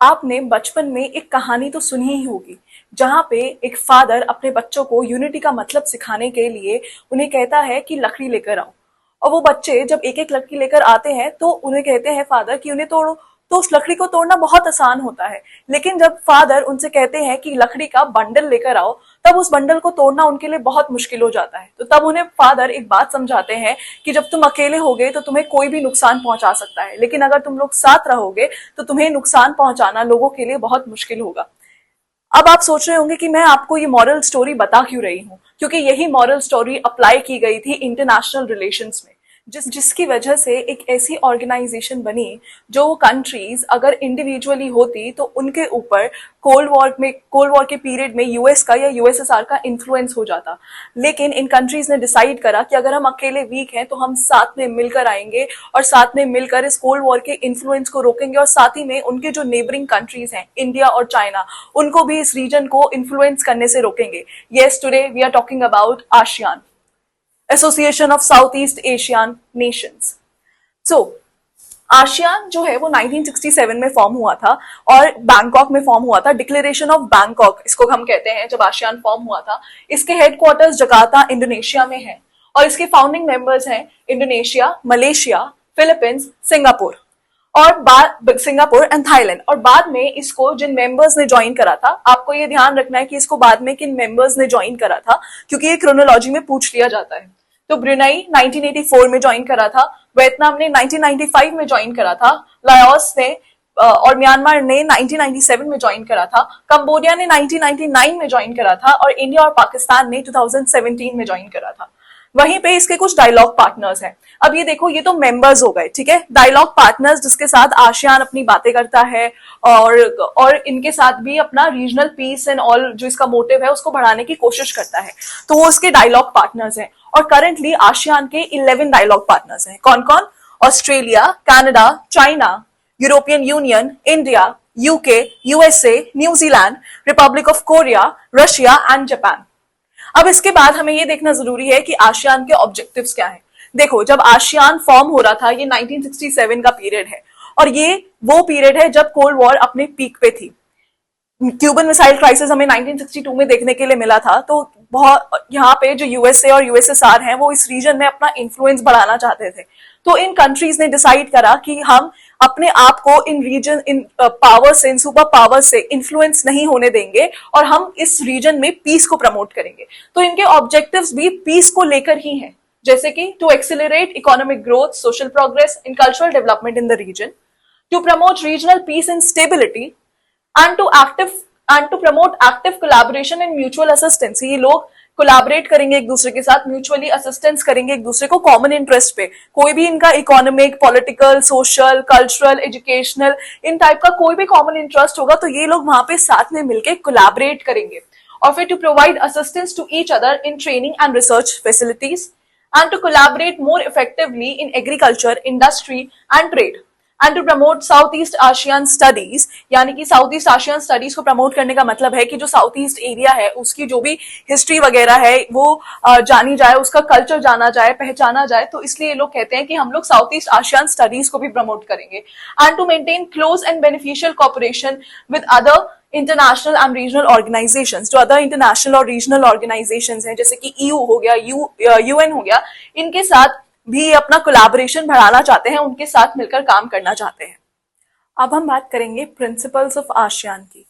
आपने बचपन में एक कहानी तो सुनी ही होगी, जहां पे एक फादर अपने बच्चों को यूनिटी का मतलब सिखाने के लिए उन्हें कहता है कि लकड़ी लेकर आओ। और वो बच्चे जब एक एक लकड़ी लेकर आते हैं तो उन्हें कहते हैं फादर कि उन्हें तोड़ो। तो उस लकड़ी को तोड़ना बहुत आसान होता है, लेकिन जब फादर उनसे कहते हैं कि लकड़ी का बंडल लेकर आओ, तब उस बंडल को तोड़ना उनके लिए बहुत मुश्किल हो जाता है। तो तब उन्हें फादर एक बात समझाते हैं कि जब तुम अकेले होगे तो तुम्हें कोई भी नुकसान पहुंचा सकता है, लेकिन अगर तुम लोग साथ रहोगे तो तुम्हें नुकसान पहुंचाना लोगों के लिए बहुत मुश्किल होगा। अब आप सोच रहे होंगे कि मैं आपको ये मॉरल स्टोरी बता क्यों रही हूँ, क्योंकि यही मॉरल स्टोरी अप्लाई की गई थी इंटरनेशनल रिलेशंस में, जिसकी वजह से एक ऐसी ऑर्गेनाइजेशन बनी जो कंट्रीज अगर इंडिविजुअली होती तो उनके ऊपर कोल्ड वॉर के पीरियड में यूएस का या यूएसएसआर का इन्फ्लुएंस हो जाता। लेकिन इन कंट्रीज ने डिसाइड करा कि अगर हम अकेले वीक हैं तो हम साथ में मिलकर आएंगे और साथ में मिलकर इस कोल्ड वॉर के इन्फ्लुएंस को रोकेंगे, और साथ ही में उनके जो नेबरिंग कंट्रीज हैं इंडिया और चाइना, उनको भी इस रीजन को इन्फ्लुएंस करने से रोकेंगे। Yes, today we are talking about ASEAN, Association of South East Asian Nations. So ASEAN जो है वो 1967 में फॉर्म हुआ था और बैंकॉक में फॉर्म हुआ था। डिक्लेरेशन ऑफ बैंकॉक इसको हम कहते हैं। जब आसियान फॉर्म हुआ था, इसके हेडक्वार्टर्स जकार्ता इंडोनेशिया में है और इसके फाउंडिंग मेंबर्स हैं Indonesia, Malaysia, Philippines, Singapore Singapore and Thailand. और बाद में इसको जिन मेंबर्स ने ज्वाइन करा था, आपको ये ध्यान रखना है कि इसको बाद में किन मेंबर्स ने ज्वाइन करा था, क्योंकि ये क्रोनोलॉजी में पूछ लिया जाता है। तो ब्रुनेई 1984 में ज्वाइन करा था, वियतनाम ने 1995 में ज्वाइन करा था, लाओस ने और म्यांमार ने 1997 में ज्वाइन करा था, कंबोडिया ने 1999 में ज्वाइन करा था और इंडिया और पाकिस्तान ने 2017 में ज्वाइन करा था। वहीं पे इसके कुछ डायलॉग पार्टनर्स हैं। अब ये देखो, ये तो मेंबर्स हो गए, ठीक है। डायलॉग पार्टनर्स जिसके साथ आसियान अपनी बातें करता है और इनके साथ भी अपना रीजनल पीस एंड ऑल जो इसका मोटिव है उसको बढ़ाने की कोशिश करता है, तो वो इसके डायलॉग पार्टनर्स हैं। और करंटली आसियान के 11 डायलॉग पार्टनर्स हैं। कौन कौन? Australia, Canada, China, European union, India, UK, USA, New Zealand, Republic of Korea, Russia and Japan. अब इसके बाद हमें ये देखना जरूरी है कि आसियान के ऑब्जेक्टिव्स क्या हैं। देखो, जब आसियान फॉर्म हो रहा था, ये 1967 का पीरियड है और ये वो पीरियड है जब कोल्ड वॉर अपने पीक पे थी। क्यूबन मिसाइल क्राइसिस हमें 1962 में देखने के लिए मिला था। तो बहुत यहाँ पे जो यूएसए और यूएसएसआर हैं वो इस रीजन में अपना इन्फ्लुएंस बढ़ाना चाहते थे। तो इन कंट्रीज ने डिसाइड करा कि हम अपने आप को इन रीजन इन पावर से, इन सुपर पावर से इन्फ्लुएंस नहीं होने देंगे और हम इस रीजन में पीस को प्रमोट करेंगे। तो इनके ऑब्जेक्टिव्स भी पीस को लेकर ही हैं, जैसे कि to accelerate economic growth, social progress and cultural development in the region, to promote regional peace and stability and to promote active collaboration and mutual assistance। ये लोग कोलैबोरेट करेंगे एक दूसरे के साथ, म्यूचुअली असिस्टेंस करेंगे एक दूसरे को कॉमन इंटरेस्ट पे। कोई भी इनका economic, political, social, cultural, educational, इन टाइप का कोई भी कॉमन इंटरेस्ट होगा तो ये लोग वहां पे साथ में मिलकर कोलैबोरेट करेंगे। और फिर to provide assistance to each other in training and research facilities and to collaborate more effectively in agriculture, industry and trade, and to promote South East Asian studies। यानी कि साउथ ईस्ट आशियन स्टडीज को promote करने का मतलब है कि जो south east area है उसकी जो भी हिस्ट्री वगैरह है वो जानी जाए, उसका कल्चर जाना जाए, पहचाना जाए। तो इसलिए ये लोग कहते हैं कि हम लोग साउथ ईस्ट आशियन स्टडीज को भी प्रमोट करेंगे। And to maintain close and beneficial cooperation with other international and regional organisations. जो अदर इंटरनेशनल और रीजनल ऑर्गेनाइजेशंस हैं, जैसे कि ईयू हो गया, यूएन हो गया, इनके साथ भी अपना कोलैबोरेशन बढ़ाना चाहते हैं, उनके साथ मिलकर काम करना चाहते हैं। अब हम बात करेंगे प्रिंसिपल्स ऑफ आसियान की,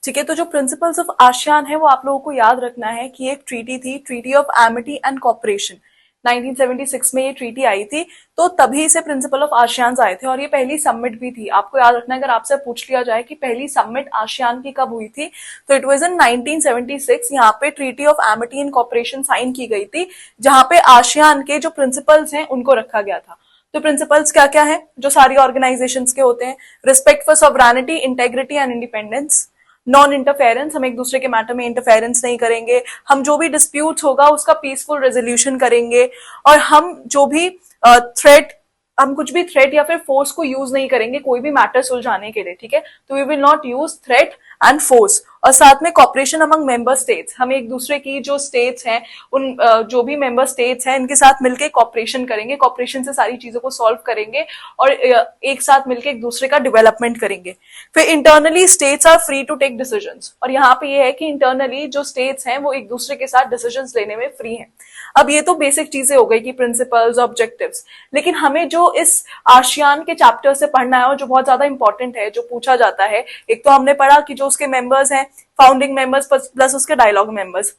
ठीक है। तो जो प्रिंसिपल्स ऑफ आसियान है वो आप लोगों को याद रखना है कि एक ट्रीटी थी, treaty of amity and corporation. 1976 में ये ट्रीटी आई थी, तो तभी से प्रिंसिपल ऑफ आसियान आए थे और ये पहली समिट भी थी। आपको याद रखना है, अगर आपसे पूछ लिया जाए कि पहली समिट आसियान की कब हुई थी, तो इट वाज इन 1976। यहाँ पे treaty of amity and cooperation sign की गई थी, जहां पे आसियान के जो प्रिंसिपल्स हैं उनको रखा गया था। तो प्रिंसिपल्स क्या क्या है जो सारी ऑर्गेनाइजेशंस के होते हैं? Respect for sovereignty, integrity and independence, non interference, हम एक दूसरे के मैटर में इंटरफेरेंस नहीं करेंगे, हम जो भी डिस्प्यूट होगा उसका पीसफुल रेजोल्यूशन करेंगे, और हम जो भी थ्रेट हम कुछ भी थ्रेट या फिर फोर्स को यूज नहीं करेंगे कोई भी मैटर सुलझाने के लिए, ठीक है। तो we will not use threat and force, और साथ में कॉपरेशन अमंग मेंबर स्टेट्स, हम एक दूसरे की जो स्टेट्स हैं उन जो भी मेंबर स्टेट्स हैं इनके साथ मिलकर कॉपरेशन करेंगे, कॉपरेशन से सारी चीजों को सॉल्व करेंगे और एक साथ मिलकर एक दूसरे का डेवलपमेंट करेंगे। फिर internally states are free to take decisions, और यहाँ पे ये है कि इंटरनली जो स्टेट्स हैं वो एक दूसरे के साथ डिसीजंस लेने में फ्री हैं। अब ये तो बेसिक चीजें हो गई कि प्रिंसिपल्स, ऑब्जेक्टिव्स, लेकिन हमें जो इस आसियान के चैप्टर से पढ़ना है और जो बहुत ज्यादा इंपॉर्टेंट है, जो पूछा जाता है, एक तो हमने पढ़ा कि जो उसके मेंबर्स हैं, फाउंडिंग मेंबर्स प्लस उसके डायलॉग मेंबर्स,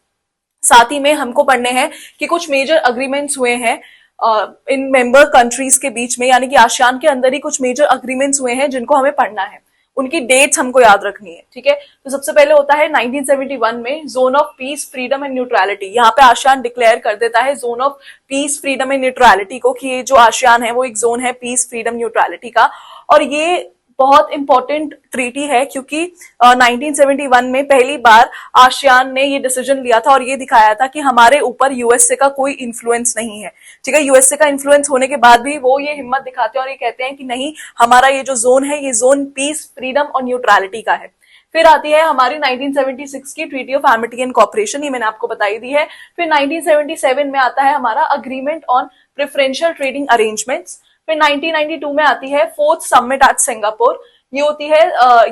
साथ ही में हमको पढ़ने हैं कि कुछ मेजर अग्रीमेंट्स हुए हैं इन मेंबर कंट्रीज के बीच में, यानी कि आसियान के अंदर ही कुछ मेजर अग्रीमेंट्स हुए हैं जिनको हमें पढ़ना है, उनकी डेट्स हमको याद रखनी है। ठीक है, तो सबसे पहले होता है 1971 में zone of peace, freedom and neutrality. यहाँ पे आसियान डिक्लेयर कर देता है zone of peace, freedom and neutrality को, कि ये जो आसियान है वो एक जोन है पीस, फ्रीडम, न्यूट्रलिटी का। और ये बहुत इंपॉर्टेंट ट्रीटी है क्योंकि 1971 में पहली बार आसियान ने ये डिसीजन लिया था और ये दिखाया था कि हमारे ऊपर यूएसए का कोई इन्फ्लुएंस नहीं है। ठीक है, यूएसए का इन्फ्लुएंस होने के बाद भी वो ये हिम्मत दिखाते हैं और ये कहते हैं कि नहीं, हमारा ये जो जोन है ये जोन पीस, फ्रीडम और न्यूट्रलिटी का है। फिर आती है हमारी 1976 की treaty of amity and corporation, ये मैंने आपको बताई दी है। फिर 1977 में आता है हमारा agreement on preferential trading arrangements. फिर 1992 में आती है फोर्थ समिट एट सिंगापुर, ये होती है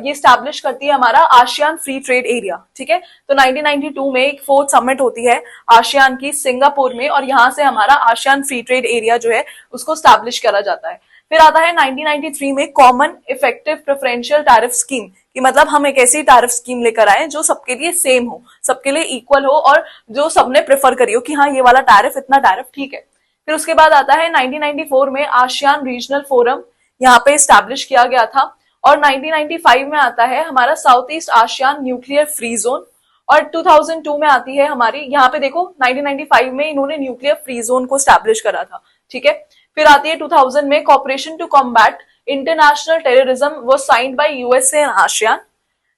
ये स्टैब्लिश करती है हमारा आसियान फ्री ट्रेड एरिया। ठीक है, तो 1992 में एक फोर्थ समिट होती है आसियान की सिंगापुर में, और यहाँ से हमारा आसियान फ्री ट्रेड एरिया जो है उसको स्टैब्लिश करा जाता है। फिर आता है 1993 में common effective preferential tariff scheme, कि मतलब हम एक ऐसी टैरिफ स्कीम लेकर आए जो सबके लिए सेम हो, सबके लिए इक्वल हो और जो सबने प्रेफर करी हो कि हाँ ये वाला टैरिफ, इतना टैरिफ ठीक है। फिर उसके बाद आता है 1994 में आसियान रीजनल फोरम, यहाँ पे स्टैब्लिश किया गया था। और 1995 में आता है हमारा south east ASEAN nuclear free zone. और 2002 में आती है हमारी, यहाँ पे देखो 1995 में इन्होंने न्यूक्लियर फ्री जोन को स्टैब्लिश करा था। ठीक है, फिर आती है 2000 में cooperation to combat international terrorism was signed by USA and ASEAN.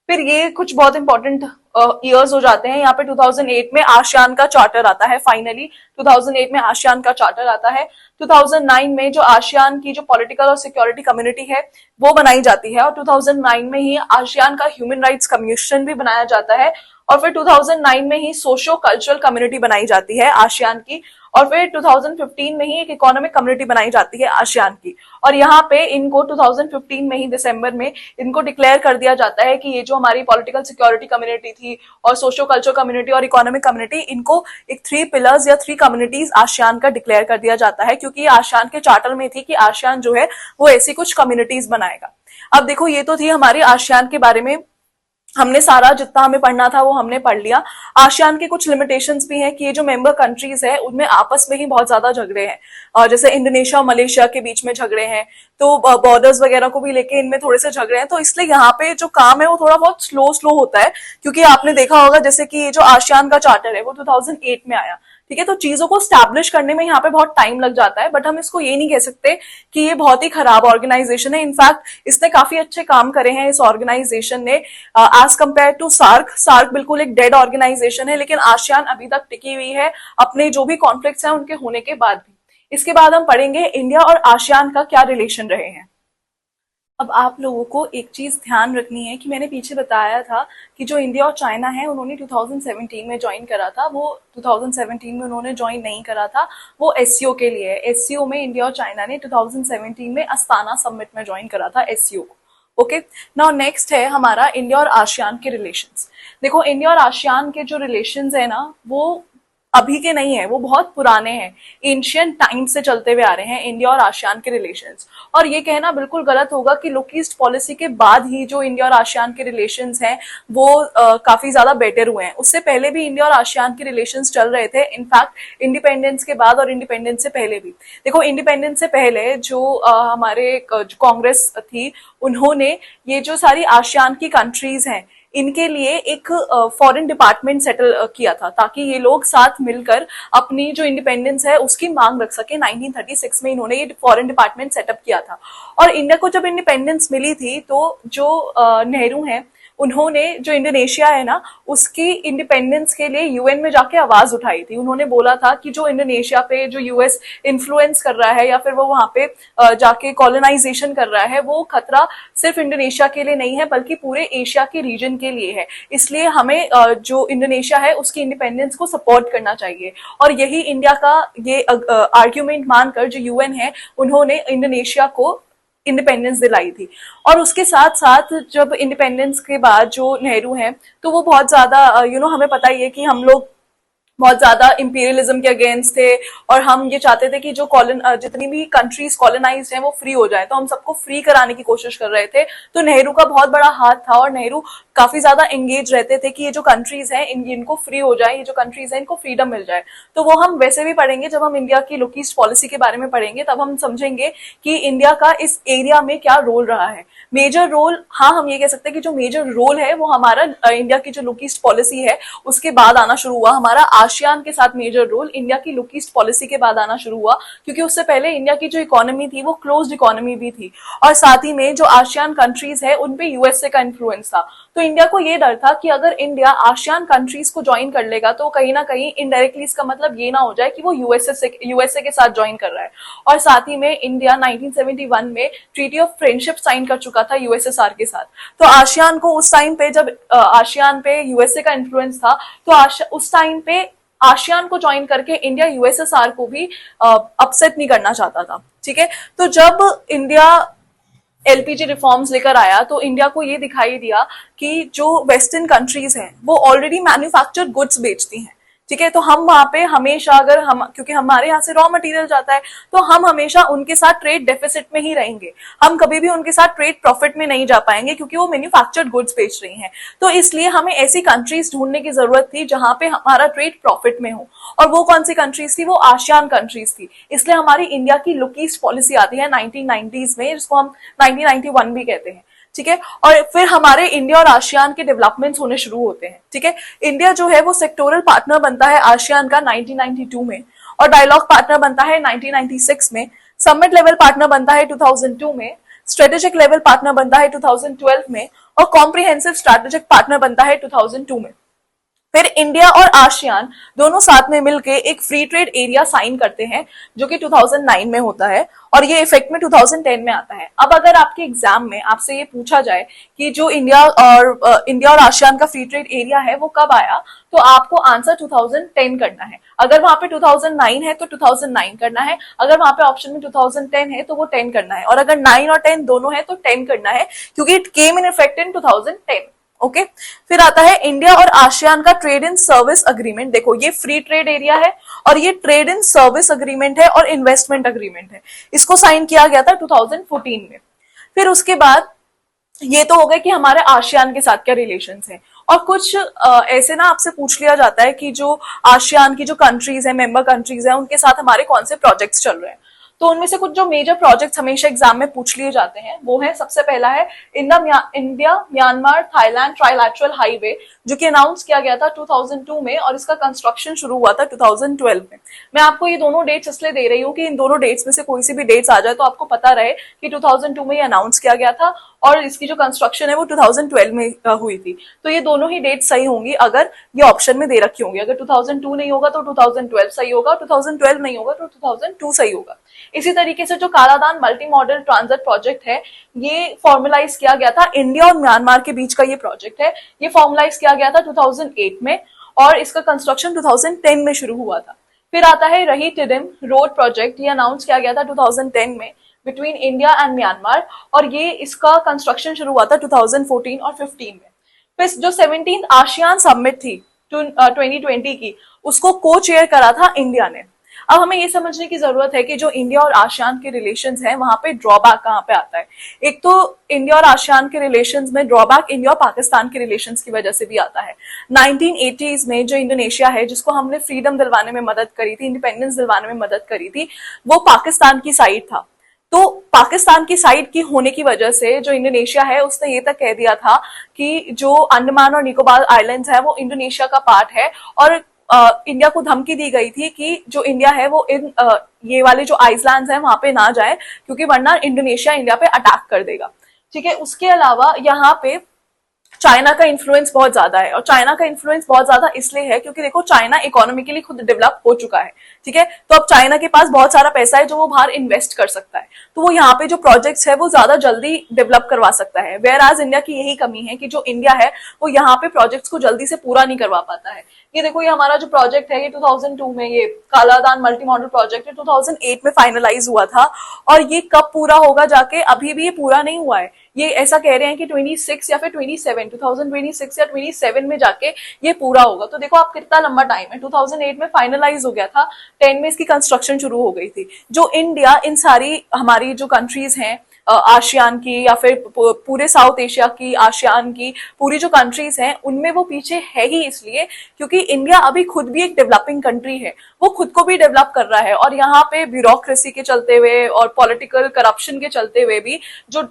फिर ये कुछ बहुत इंपॉर्टेंट ईयर्स हो जाते हैं। यहाँ पे 2008 में आसियान का चार्टर आता है, फाइनली 2008 में आसियान का चार्टर आता है। 2009 में जो आसियान की जो पॉलिटिकल और सिक्योरिटी कम्युनिटी है वो बनाई जाती है, और 2009 में ही आसियान का ह्यूमन राइट्स कमीशन भी बनाया जाता है। और फिर 2009 में ही सोशो कल्चरल कम्युनिटी बनाई जाती है आसियान की। और फिर 2015 में ही एक इकोनॉमिक कम्युनिटी बनाई जाती है आसियान की। और यहाँ पे इनको 2015 में ही दिसंबर में इनको डिक्लेयर कर दिया जाता है कि ये जो हमारी पॉलिटिकल सिक्योरिटी कम्युनिटी थी और सोशो कल्चरल कम्युनिटी और इकोनॉमिक कम्युनिटी, इनको एक 3 पिलर्स या 3 कम्युनिटीज आसियान का डिक्लेयर कर दिया जाता है, क्योंकि आसियान के चार्टर में थी कि आसियान जो है वो ऐसी कुछ कम्युनिटीज बनाएगा। अब देखो, ये तो थी हमारी आसियान के बारे में, हमने सारा जितना हमें पढ़ना था वो हमने पढ़ लिया। आसियान के कुछ लिमिटेशंस भी हैं कि ये जो मेंबर कंट्रीज है उनमें आपस में ही बहुत ज्यादा झगड़े हैं, और जैसे इंडोनेशिया और मलेशिया के बीच में झगड़े हैं, तो बॉर्डर्स वगैरह को भी लेके इनमें थोड़े से झगड़े हैं। तो इसलिए यहाँ पे जो काम है वो थोड़ा बहुत स्लो स्लो होता है, क्योंकि आपने देखा होगा जैसे कि ये जो आसियान का चार्टर है वो 2008 में आया। ठीक है, तो चीजों को स्टैब्लिश करने में यहाँ पे बहुत टाइम लग जाता है, बट हम इसको ये नहीं कह सकते कि ये बहुत ही खराब ऑर्गेनाइजेशन है। इनफैक्ट इसने काफी अच्छे काम करे हैं इस ऑर्गेनाइजेशन ने as compare to SAARC. SAARC बिल्कुल एक डेड ऑर्गेनाइजेशन है, लेकिन आसियान अभी तक टिकी हुई है अपने जो भी कॉन्फ्लिक्ट्स हैं उनके होने के बाद भी। इसके बाद हम पढ़ेंगे इंडिया और आसियान का क्या रिलेशन रहे हैं। अब आप लोगों को एक चीज ध्यान रखनी है कि मैंने पीछे बताया था कि जो इंडिया और चाइना है उन्होंने 2017 में ज्वाइन करा था, वो 2017 में उन्होंने ज्वाइन नहीं करा था, वो एससीओ के लिए है। एससीओ में इंडिया और चाइना ने 2017 में अस्ताना समिट में ज्वाइन करा था एससीओ को। ओके, नाउ नेक्स्ट है हमारा इंडिया और आसियान के रिलेशंस। देखो, इंडिया और आसियान के जो रिलेशंस है ना वो अभी के नहीं है, वो बहुत पुराने हैं, एंशिएंट टाइम से चलते हुए आ रहे हैं इंडिया और आसियान के रिलेशंस। और ये कहना बिल्कुल गलत होगा कि लुक ईस्ट पॉलिसी के बाद ही जो इंडिया और आसियान के रिलेशंस हैं वो काफी ज्यादा बेटर हुए हैं। उससे पहले भी इंडिया और आसियान के रिलेशंस चल रहे थे, इनफैक्ट इंडिपेंडेंस के बाद और इंडिपेंडेंस से पहले भी। देखो, इंडिपेंडेंस से पहले जो हमारे कांग्रेस थी, उन्होंने ये जो सारी आसियान की कंट्रीज हैं इनके लिए एक फॉरेन डिपार्टमेंट सेटल किया था, ताकि ये लोग साथ मिलकर अपनी जो इंडिपेंडेंस है उसकी मांग रख सके। 1936 में इन्होंने ये फॉरेन डिपार्टमेंट सेटअप किया था। और इंडिया को जब इंडिपेंडेंस मिली थी तो जो नेहरू हैं उन्होंने जो इंडोनेशिया है ना उसकी इंडिपेंडेंस के लिए यूएन में जाके आवाज उठाई थी। उन्होंने बोला था कि जो इंडोनेशिया पे जो यूएस इन्फ्लुएंस कर रहा है या फिर वो वहां पे जाके कॉलोनाइजेशन कर रहा है, वो खतरा सिर्फ इंडोनेशिया के लिए नहीं है बल्कि पूरे एशिया के रीजन के लिए है। इसलिए हमें जो इंडोनेशिया है उसकी इंडिपेंडेंस को सपोर्ट करना चाहिए। और यही इंडिया का ये आर्ग्यूमेंट मानकर जो यूएन है उन्होंने इंडोनेशिया को इंडिपेंडेंस दिलाई थी। और उसके साथ साथ जब इंडिपेंडेंस के बाद जो नेहरू हैं तो वो बहुत ज्यादा हमें पता ही है कि हम लोग बहुत ज्यादा इंपीरियलिज्म के अगेंस्ट थे और हम ये चाहते थे कि जो जितनी भी कंट्रीज कॉलोनाइज्ड हैं वो फ्री हो जाए, तो हम सबको फ्री कराने की कोशिश कर रहे थे। तो नेहरू का बहुत बड़ा हाथ था और नेहरू काफी ज्यादा एंगेज रहते थे कि ये जो कंट्रीज हैं इनको फ्री हो जाए, ये जो कंट्रीज हैं इनको फ्रीडम मिल जाए। तो वो हम वैसे भी पढ़ेंगे, जब हम इंडिया की लुक ईस्ट पॉलिसी के बारे में पढ़ेंगे तब हम समझेंगे कि इंडिया का इस एरिया में क्या रोल रहा है। मेजर रोल, हाँ हम ये कह सकते हैं कि जो मेजर रोल है वो हमारा इंडिया की जो लुक ईस्ट पॉलिसी है उसके बाद आना शुरू हुआ। हमारा आसियान के साथ मेजर रोल इंडिया की लुक ईस्ट पॉलिसी के बाद आना शुरू हुआ, क्योंकि उससे पहले इंडिया की जो इकोनॉमी थी वो क्लोज्ड इकोनॉमी भी थी और साथ ही में जो आसियान कंट्रीज है उनपे यूएसए का इन्फ्लुएंस था। तो इंडिया को ये डर था कि अगर इंडिया आसियान कंट्रीज को ज्वाइन कर लेगा तो कहीं ना कहीं इनडायरेक्टली इसका मतलब ये ना हो जाए कि वो यूएसए के साथ ज्वाइन कर रहा है। और साथ ही में इंडिया 1971 में ट्रीटी ऑफ फ्रेंडशिप साइन कर चुका था यूएसएसआर के साथ। तो आसियान को उस टाइम पे जब आसियान पे यूएसए का इन्फ्लुएंस था तो उस टाइम पे आसियान को ज्वाइन करके इंडिया यूएसएसआर को भी अपसेट नहीं करना चाहता था। ठीक है, तो जब इंडिया एलपीजी रिफॉर्म्स लेकर आया तो इंडिया को ये दिखाई दिया कि जो वेस्टर्न कंट्रीज हैं वो ऑलरेडी मैन्युफैक्चर्ड गुड्स बेचती हैं। ठीक है, तो हम वहां पे हमेशा क्योंकि हमारे यहाँ से रॉ मटेरियल जाता है तो हम हमेशा उनके साथ ट्रेड डेफिसिट में ही रहेंगे। हम कभी भी उनके साथ ट्रेड प्रॉफिट में नहीं जा पाएंगे क्योंकि वो मैन्युफैक्चर्ड गुड्स बेच रही हैं। तो इसलिए हमें ऐसी कंट्रीज ढूंढने की जरूरत थी जहां पे हमारा ट्रेड प्रॉफिट में हो। और वो कौन सी कंट्रीज थी? वो आसियान कंट्रीज थी। इसलिए हमारी इंडिया की लुक ईस्ट पॉलिसी आती है 1990s में, जिसको हम 1991 भी कहते हैं। ठीक है, और फिर हमारे इंडिया और आसियान के डेवलपमेंट्स होने शुरू होते हैं। ठीक है, इंडिया जो है वो सेक्टोरल पार्टनर बनता है आसियान का 1992 में, और डायलॉग पार्टनर बनता है 1996 में, समिट लेवल पार्टनर बनता है 2002 में, स्ट्रेटेजिक लेवल पार्टनर बनता है 2012 में, और कॉम्प्रिहेंसिव स्ट्रेटेजिक पार्टनर बनता है 2002 में। फिर इंडिया और आसियान दोनों साथ में मिलकर एक फ्री ट्रेड एरिया साइन करते हैं जो कि 2009 में होता है और ये इफेक्ट में 2010 में आता है। अब अगर आपके एग्जाम में आपसे ये पूछा जाए कि जो इंडिया और आसियान का फ्री ट्रेड एरिया है वो कब आया, तो आपको आंसर 2010 करना है। अगर वहां पे 2009 है तो 2009 करना है, अगर वहां पे ऑप्शन में 2010 है तो वो 10 करना है, और अगर 9 और 10 दोनों है तो 10 करना है क्योंकि it came in effect in 2010। Okay, फिर आता है इंडिया और आसियान का ट्रेड इन सर्विस अग्रीमेंट। देखो ये फ्री ट्रेड एरिया है और ये ट्रेड इन सर्विस अग्रीमेंट है और इन्वेस्टमेंट अग्रीमेंट है। इसको साइन किया गया था 2014 में। फिर उसके बाद ये तो हो गए कि हमारे आसियान के साथ क्या रिलेशंस हैं, और कुछ ऐसे ना आपसे पूछ लिया जाता है कि जो आसियान की जो कंट्रीज है, मेंबर कंट्रीज है, उनके साथ हमारे कौन से प्रोजेक्ट्स चल रहे हैं। तो उनमें से कुछ जो मेजर प्रोजेक्ट्स हमेशा एग्जाम में पूछ लिए जाते हैं वो है, सबसे पहला है India Myanmar Thailand trilateral highway, जो कि अनाउंस किया गया था 2002 में और इसका कंस्ट्रक्शन शुरू हुआ था 2012 में। मैं आपको ये दोनों डेट्स इसलिए दे रही हूँ कि इन दोनों डेट्स में से कोई सी भी डेट्स आ जाए तो आपको पता रहे कि 2002 में ये अनाउंस किया गया था और इसकी जो कंस्ट्रक्शन है वो 2012 में हुई थी। तो ये दोनों ही डेट सही होंगी अगर ये ऑप्शन में दे रखी होंगी। अगर 2002 नहीं होगा तो 2012 सही होगा, 2012 नहीं होगा तो 2002 सही होगा। इसी तरीके से जो Kaladan multi modal transit project है ये फॉर्मुलाइज किया गया था, इंडिया और म्यांमार के बीच का ये प्रोजेक्ट है, ये फॉर्मुलाइज किया गया था 2008 में और इसका कंस्ट्रक्शन 2010 में शुरू हुआ था। फिर आता है रही टिडिम रोड प्रोजेक्ट, ये अनाउंस किया गया था 2010 में बिटवीन इंडिया एंड म्यांमार और ये इसका कंस्ट्रक्शन शुरू हुआ था 2014 और 15 में। फिर जो 17th आसियान समिट थी 2020 की, उसको को चेयर करा था इंडिया ने। अब हमें ये समझने की जरूरत है कि जो इंडिया और आसियान के रिलेशंस हैं वहां पे ड्रॉबैक कहाँ पे आता है। एक तो इंडिया और आसियान के रिलेशंस में ड्रॉबैक इंडिया और पाकिस्तान के रिलेशंस की वजह से भी आता है। 1980s में जो इंडोनेशिया है जिसको हमने फ्रीडम दिलवाने में मदद करी थी, इंडिपेंडेंस दिलवाने में मदद करी थी, वो पाकिस्तान की साइड था। तो पाकिस्तान की साइड की होने की वजह से जो इंडोनेशिया है उसने ये तक कह दिया था कि जो अंडमान और निकोबार आइलैंड्स है वो इंडोनेशिया का पार्ट है, और इंडिया को धमकी दी गई थी कि जो इंडिया है वो ये वाले जो आइसलैंड्स हैं वहां पे ना जाए क्योंकि वरना इंडोनेशिया इंडिया पे अटैक कर देगा। ठीक है, उसके अलावा यहाँ पे चाइना का इन्फ्लुएंस बहुत ज्यादा है, और चाइना का इन्फ्लुएंस बहुत ज्यादा इसलिए है क्योंकि देखो चाइना इकोनॉमिकली खुद डेवलप हो चुका है, ठीक है। तो अब चाइना के पास बहुत सारा पैसा है जो वो बाहर इन्वेस्ट कर सकता है, तो वो यहाँ पे जो प्रोजेक्ट्स है वो ज्यादा जल्दी डेवलप करवा सकता है। वेयर आज इंडिया की यही कमी है कि जो इंडिया है वो यहाँ पे प्रोजेक्ट्स को जल्दी से पूरा नहीं करवा पाता है। ये देखो, ये हमारा जो प्रोजेक्ट है ये 2002 में, ये कालादान मल्टी मॉडल प्रोजेक्ट है 2008 में फाइनलाइज हुआ था, और ये कब पूरा होगा जाके, अभी भी ये पूरा नहीं हुआ है। ये ऐसा कह रहे हैं कि 26 या फिर 27, 2026 या 27 में जाके ये पूरा होगा। तो देखो आप कितना लंबा टाइम है, 2008 में फाइनलाइज हो गया था, 10 में इसकी कंस्ट्रक्शन शुरू हो गई थी। जो इंडिया इन सारी हमारी जो कंट्रीज हैं आसियान की या फिर पूरे साउथ एशिया की, आसियान की पूरी जो कंट्रीज हैं उनमें वो पीछे है ही इसलिए क्योंकि इंडिया अभी खुद भी एक डेवलपिंग कंट्री है, वो खुद को भी डेवलप कर रहा है, और यहाँ पे ब्यूरोक्रेसी के चलते हुए और पॉलिटिकल करप्शन के चलते हुए भी जो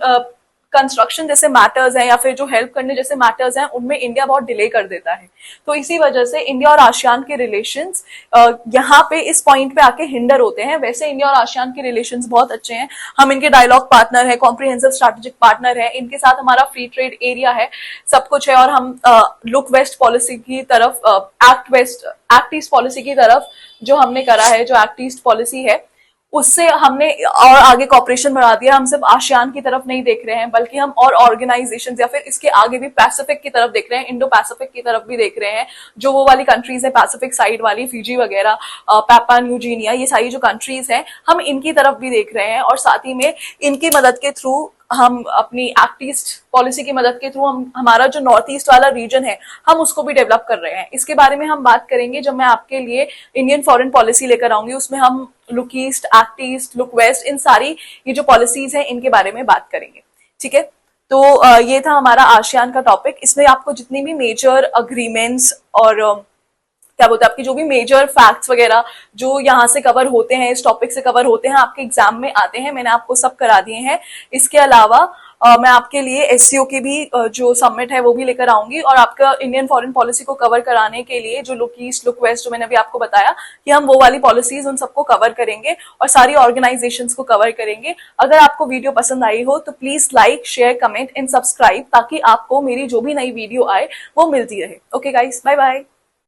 कंस्ट्रक्शन जैसे मैटर्स हैं या फिर जो हेल्प करने जैसे मैटर्स हैं उनमें इंडिया बहुत डिले कर देता है। तो इसी वजह से इंडिया और आसियान के रिलेशंस यहाँ पे इस पॉइंट पे आके हिंडर होते हैं। वैसे इंडिया और आसियान के रिलेशंस बहुत अच्छे हैं, हम इनके डायलॉग पार्टनर है, कॉम्प्रिहेंसिव स्ट्रैटेजिक पार्टनर है, इनके साथ हमारा फ्री ट्रेड एरिया है, सब कुछ है। और हम लुक वेस्ट पॉलिसी की तरफ, एक्ट ईस्ट पॉलिसी की तरफ जो हमने करा है, जो एक्ट ईस्ट पॉलिसी है उससे हमने और आगे कॉपरेशन बढ़ा दिया। हम सिर्फ आसियान की तरफ नहीं देख रहे हैं बल्कि हम और ऑर्गेनाइजेशंस या फिर इसके आगे भी पैसिफिक की तरफ देख रहे हैं, इंडो पैसिफिक की तरफ भी देख रहे हैं, जो वो वाली कंट्रीज है पैसिफिक साइड वाली, फिजी वगैरह, पापुआ न्यू गिनिया, ये सारी जो कंट्रीज हैं हम इनकी तरफ भी देख रहे हैं। और साथ ही में इनकी मदद के थ्रू हम अपनी एक्ट ईस्ट पॉलिसी की मदद के थ्रू हम हमारा जो नॉर्थ ईस्ट वाला रीजन है हम उसको भी डेवलप कर रहे हैं। इसके बारे में हम बात करेंगे जब मैं आपके लिए इंडियन फॉरेन पॉलिसी लेकर आऊंगी, उसमें हम look east, act east, look west, इन सारी ये जो पॉलिसीज हैं इनके बारे में बात करेंगे, ठीक है। तो ये था हमारा आसियान का टॉपिक। इसमें आपको जितनी भी मेजर अग्रीमेंट्स और क्या बोलते हैं आपकी जो भी मेजर फैक्ट्स वगैरह जो यहाँ से कवर होते हैं, इस टॉपिक से कवर होते हैं, आपके एग्जाम में आते हैं, मैंने आपको सब करा दिए हैं। इसके अलावा मैं आपके लिए एससीओ की भी जो सबमिट है वो भी लेकर आऊंगी, और आपका इंडियन फॉरेन पॉलिसी को कवर कराने के लिए जो लुक ईस्ट, लुक वेस्ट जो मैंने अभी आपको बताया कि हम वो वाली पॉलिसीज उन सबको कवर करेंगे और सारी ऑर्गेनाइजेशंस को कवर करेंगे। अगर आपको वीडियो पसंद आई हो तो please like, share, comment and subscribe, ताकि आपको मेरी जो भी नई वीडियो आए वो मिलती रहे। Okay guys, bye bye.